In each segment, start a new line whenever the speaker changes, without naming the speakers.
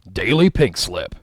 Daily Pink Slip.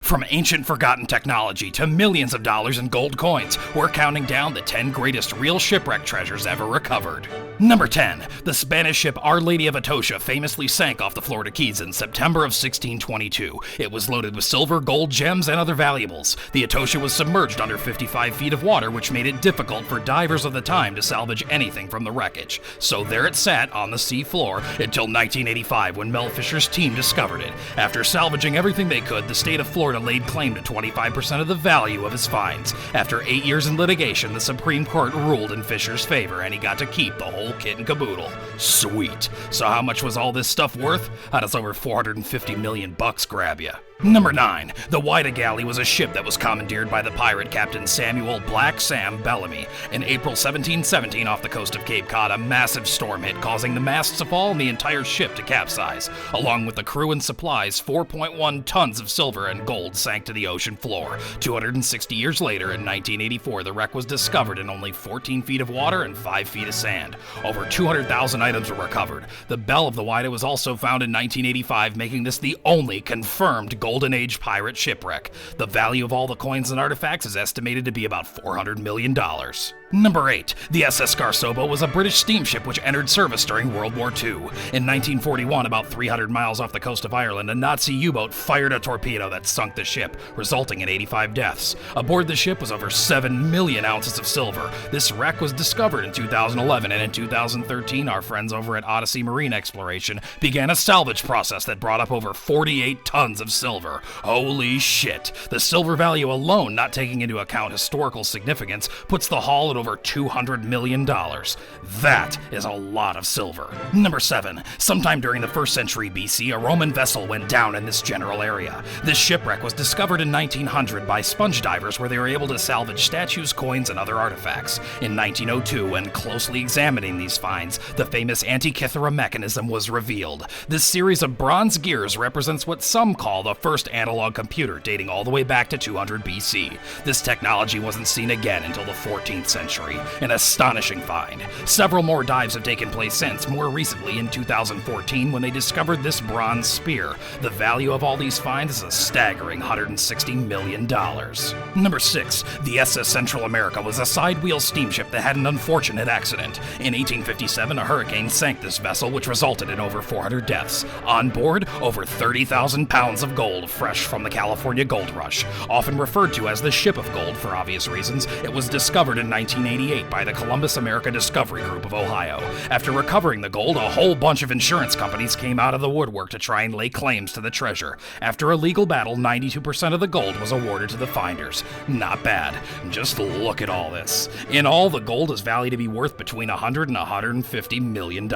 From ancient forgotten technology to millions of dollars in gold coins, we're counting down the 10 greatest real shipwreck treasures ever recovered. Number 10. The Spanish ship Our Lady of Atocha famously sank off the Florida Keys in September of 1622. It was loaded with silver, gold, gems, and other valuables. The Atocha was submerged under 55 feet of water, which made it difficult for divers of the time to salvage anything from the wreckage. So there it sat on the sea floor until 1985 when Mel Fisher's team discovered it. After salvaging everything they could, the state of Florida laid claim to 25% of the value of his finds. After 8 years in litigation, the Supreme Court ruled in Fisher's favor, and he got to keep the whole kit and caboodle. Sweet. So how much was all this stuff worth? How does over $450 million grab ya? Number 9. The Whydah Gally was a ship that was commandeered by the pirate Captain Samuel Black Sam Bellamy. In April 1717, off the coast of Cape Cod, a massive storm hit, causing the masts to fall and the entire ship to capsize. Along with the crew and supplies, 4.1 tons of silver and gold sank to the ocean floor. 260 years later, in 1984, the wreck was discovered in only 14 feet of water and 5 feet of sand. Over 200,000 items were recovered. The bell of the Whydah was also found in 1985, making this the only confirmed Golden Age pirate shipwreck. The value of all the coins and artifacts is estimated to be about $400 million. Number 8. The SS Gairsoppa was a British steamship which entered service during World War II. In 1941, about 300 miles off the coast of Ireland, a Nazi U-boat fired a torpedo that sunk the ship, resulting in 85 deaths. Aboard the ship was over 7 million ounces of silver. This wreck was discovered in 2011, and in 2013, our friends over at Odyssey Marine Exploration began a salvage process that brought up over 48 tons of silver. Holy shit! The silver value alone, not taking into account historical significance, puts the haul at over $200 million. That is a lot of silver. Number 7. Sometime during the 1st century BC, a Roman vessel went down in this general area. This shipwreck was discovered in 1900 by sponge divers, where they were able to salvage statues, coins, and other artifacts. In 1902, when closely examining these finds, the famous Antikythera mechanism was revealed. This series of bronze gears represents what some call the first analog computer, dating all the way back to 200 BC. This technology wasn't seen again until the 14th century. An astonishing find. Several more dives have taken place since, more recently in 2014 when they discovered this bronze spear. The value of all these finds is a staggering $160 million. Number 6. The SS Central America was a side-wheel steamship that had an unfortunate accident. In 1857, a hurricane sank this vessel, which resulted in over 400 deaths. On board, over 30,000 pounds of gold, fresh from the California gold rush. Often referred to as the Ship of Gold for obvious reasons, it was discovered in 1988 by the Columbus America Discovery Group of Ohio. After recovering the gold, a whole bunch of insurance companies came out of the woodwork to try and lay claims to the treasure. After a legal battle, 92% of the gold was awarded to the finders. Not bad. Just look at all this. In all, the gold is valued to be worth between $100 and $150 million.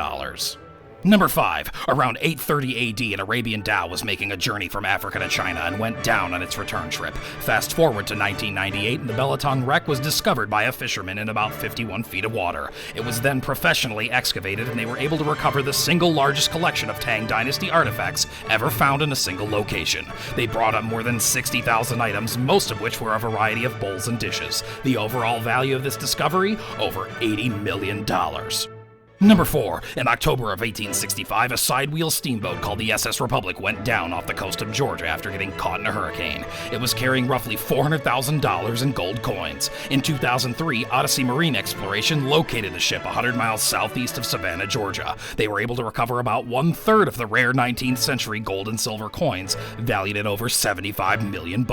Number 5. Around 830 AD, an Arabian dhow was making a journey from Africa to China and went down on its return trip. Fast forward to 1998, and the Belitung wreck was discovered by a fisherman in about 51 feet of water. It was then professionally excavated, and they were able to recover the single largest collection of Tang Dynasty artifacts ever found in a single location. They brought up more than 60,000 items, most of which were a variety of bowls and dishes. The overall value of this discovery? Over $80 million. Number 4. In October of 1865, a side-wheel steamboat called the SS Republic went down off the coast of Georgia after getting caught in a hurricane. It was carrying roughly $400,000 in gold coins. In 2003, Odyssey Marine Exploration located the ship 100 miles southeast of Savannah, Georgia. They were able to recover about 1/3 of the rare 19th century gold and silver coins, valued at over $75 million.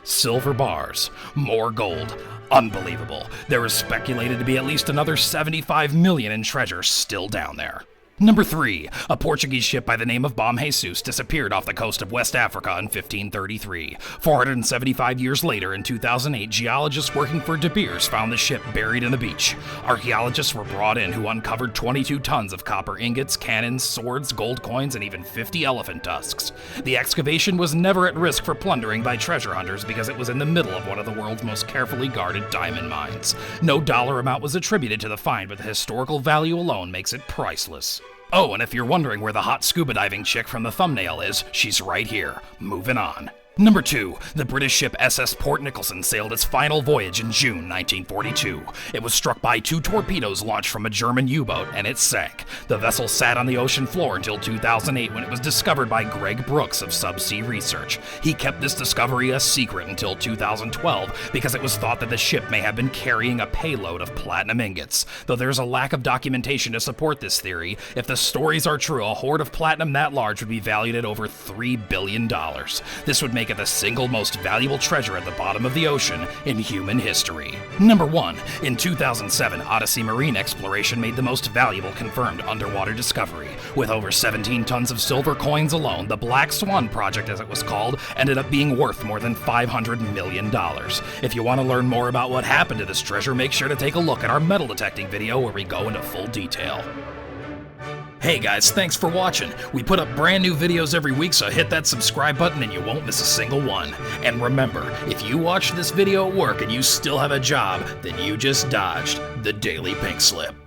Silver bars. More gold. Unbelievable. There is speculated to be at least another $75 million in treasure still down there. Number 3. A Portuguese ship by the name of Bom Jesus disappeared off the coast of West Africa in 1533. 475 years later, in 2008, geologists working for De Beers found the ship buried in the beach. Archaeologists were brought in who uncovered 22 tons of copper ingots, cannons, swords, gold coins, and even 50 elephant tusks. The excavation was never at risk for plundering by treasure hunters because it was in the middle of one of the world's most carefully guarded diamond mines. No dollar amount was attributed to the find, but the historical value alone makes it priceless. Oh, and if you're wondering where the hot scuba diving chick from the thumbnail is, she's right here. Moving on. Number 2. The British ship SS Port Nicholson sailed its final voyage in June 1942. It was struck by 2 torpedoes launched from a German U-boat, and it sank. The vessel sat on the ocean floor until 2008 when it was discovered by Greg Brooks of Subsea Research. He kept this discovery a secret until 2012 because it was thought that the ship may have been carrying a payload of platinum ingots. Though there's a lack of documentation to support this theory, if the stories are true, a hoard of platinum that large would be valued at over $3 billion. This would make it the single most valuable treasure at the bottom of the ocean in human history. Number 1. In 2007, Odyssey Marine Exploration made the most valuable confirmed underwater discovery. With over 17 tons of silver coins alone, the Black Swan project, as it was called, ended up being worth more than $500 million. If you want to learn more about what happened to this treasure, make sure to take a look at our metal detecting video where we go into full detail. Hey guys, thanks for watching. We put up brand new videos every week, so hit that subscribe button and you won't miss a single one. And remember, if you watched this video at work and you still have a job, then you just dodged the Daily Pink Slip.